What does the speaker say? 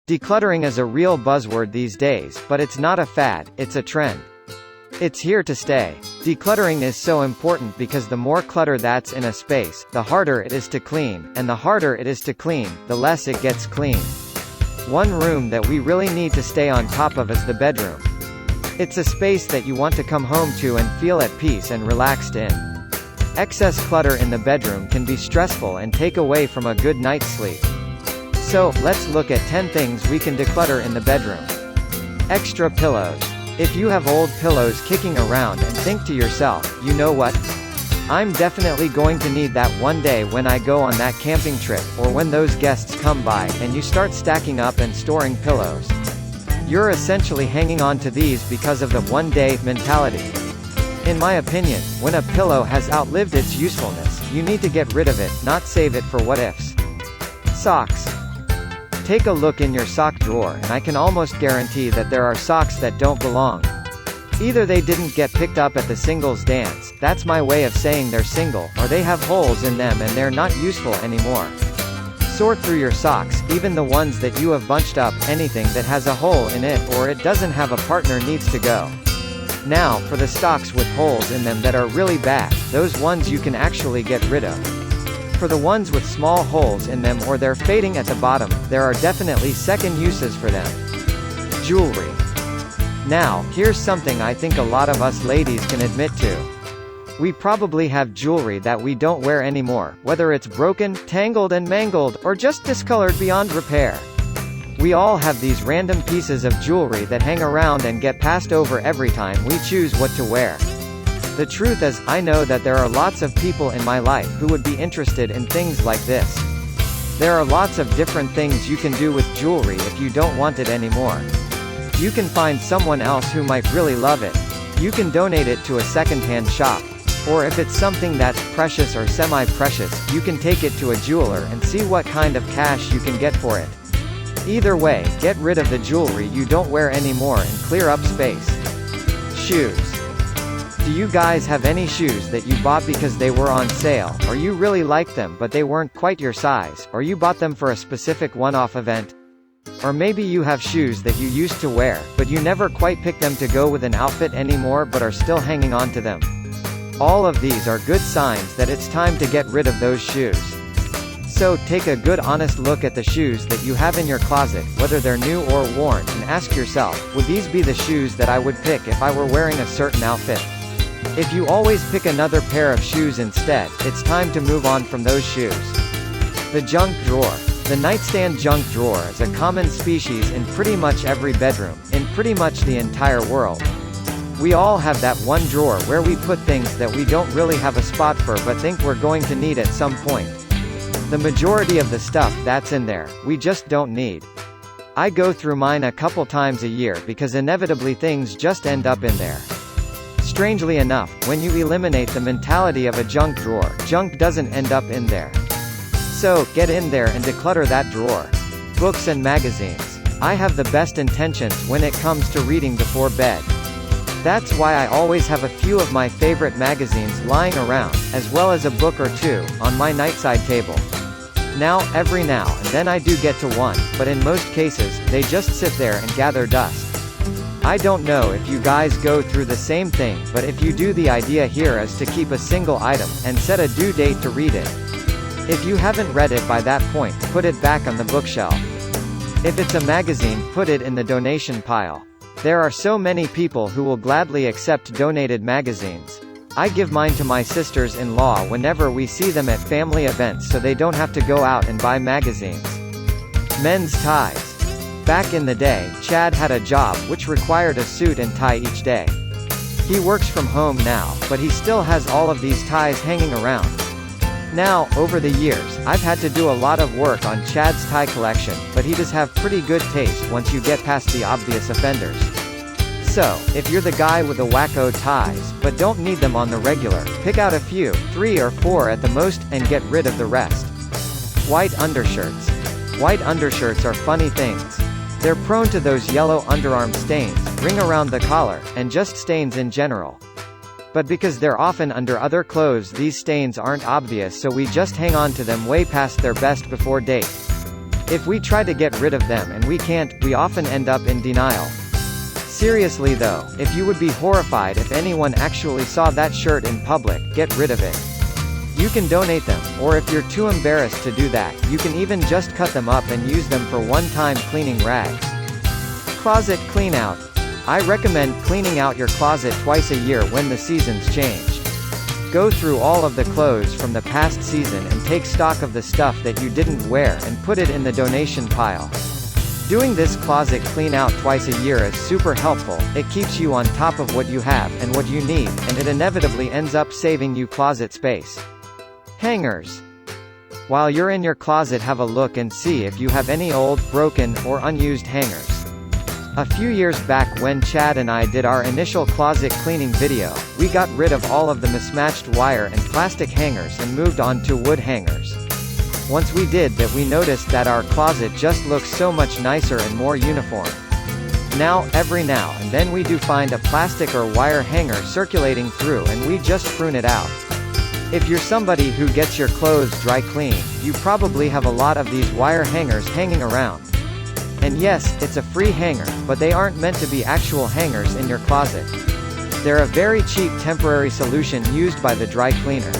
Decluttering is a real buzzword these days, but it's not a fad, it's a trend. It's here to stay. Decluttering is so important because the more clutter that's in a space, the harder it is to clean, and the harder it is to clean, the less it gets clean. One room that we really need to stay on top of is the bedroom. It's a space that you want to come home to and feel at peace and relaxed in. Excess clutter in the bedroom can be stressful and take away from a good night's sleep. So, let's look at 10 things we can declutter in the bedroom. Extra pillows. If you have old pillows kicking around and think to yourself, you know what? I'm definitely going to need that one day when I go on that camping trip, or when those guests come by, and you start stacking up and storing pillows. You're essentially hanging on to these because of the one-day mentality. In my opinion, when a pillow has outlived its usefulness, you need to get rid of it, not save it for what-ifs. Socks. Take a look in your sock drawer and I can almost guarantee that there are socks that don't belong. Either they didn't get picked up at the singles dance, that's my way of saying they're single, or they have holes in them and they're not useful anymore. Sort through your socks, even the ones that you have bunched up. Anything that has a hole in it or it doesn't have a partner needs to go. Now, for the socks with holes in them that are really bad, those ones you can actually get rid of. For the ones with small holes in them or they're fading at the bottom, there are definitely second uses for them. Jewelry. Now, here's something I think a lot of us ladies can admit to. We probably have jewelry that we don't wear anymore, whether it's broken, tangled and mangled, or just discolored beyond repair. We all have these random pieces of jewelry that hang around and get passed over every time we choose what to wear. The truth is, I know that there are lots of people in my life who would be interested in things like this. There are lots of different things you can do with jewelry if you don't want it anymore. You can find someone else who might really love it. You can donate it to a secondhand shop. Or if it's something that's precious or semi-precious, you can take it to a jeweler and see what kind of cash you can get for it. Either way, get rid of the jewelry you don't wear anymore and clear up space. Shoes. Do you guys have any shoes that you bought because they were on sale, or you really liked them but they weren't quite your size, or you bought them for a specific one-off event? Or maybe you have shoes that you used to wear, but you never quite picked them to go with an outfit anymore but are still hanging on to them. All of these are good signs that it's time to get rid of those shoes. So, take a good honest look at the shoes that you have in your closet, whether they're new or worn, and ask yourself, would these be the shoes that I would pick if I were wearing a certain outfit? If you always pick another pair of shoes instead, it's time to move on from those shoes. The junk drawer. The nightstand junk drawer is a common species in pretty much every bedroom, in pretty much the entire world. We all have that one drawer where we put things that we don't really have a spot for but think we're going to need at some point. The majority of the stuff that's in there, we just don't need. I go through mine a couple times a year because inevitably things just end up in there. Strangely enough, when you eliminate the mentality of a junk drawer, junk doesn't end up in there. So, get in there and declutter that drawer. Books and magazines. I have the best intentions when it comes to reading before bed. That's why I always have a few of my favorite magazines lying around, as well as a book or two, on my nightside table. Now, every now and then I do get to one, but in most cases, they just sit there and gather dust. I don't know if you guys go through the same thing, but if you do, the idea here is to keep a single item, and set a due date to read it. If you haven't read it by that point, put it back on the bookshelf. If it's a magazine, put it in the donation pile. There are so many people who will gladly accept donated magazines. I give mine to my sisters-in-law whenever we see them at family events so they don't have to go out and buy magazines. Men's ties. Back in the day, Chad had a job which required a suit and tie each day. He works from home now, but he still has all of these ties hanging around. Now, over the years, I've had to do a lot of work on Chad's tie collection, but he does have pretty good taste once you get past the obvious offenders. So, if you're the guy with the wacko ties, but don't need them on the regular, pick out a few, 3 or 4 at the most, and get rid of the rest. White undershirts. White undershirts are funny things. They're prone to those yellow underarm stains, ring around the collar, and just stains in general. But because they're often under other clothes, these stains aren't obvious, so we just hang on to them way past their best before date. If we try to get rid of them and we can't, we often end up in denial. Seriously though, if you would be horrified if anyone actually saw that shirt in public, get rid of it. You can donate them, or if you're too embarrassed to do that, you can even just cut them up and use them for one-time cleaning rags. Closet cleanout. I recommend cleaning out your closet twice a year when the seasons change. Go through all of the clothes from the past season and take stock of the stuff that you didn't wear and put it in the donation pile. Doing this closet clean out twice a year is super helpful. It keeps you on top of what you have and what you need, and it inevitably ends up saving you closet space. Hangers. While you're in your closet, have a look and see if you have any old, broken, or unused hangers. A few years back when Chad and I did our initial closet cleaning video, we got rid of all of the mismatched wire and plastic hangers and moved on to wood hangers. Once we did that, we noticed that our closet just looks so much nicer and more uniform. Now, every now and then we do find a plastic or wire hanger circulating through and we just prune it out. If you're somebody who gets your clothes dry cleaned, you probably have a lot of these wire hangers hanging around. And yes, it's a free hanger, but they aren't meant to be actual hangers in your closet. They're a very cheap temporary solution used by the dry cleaner.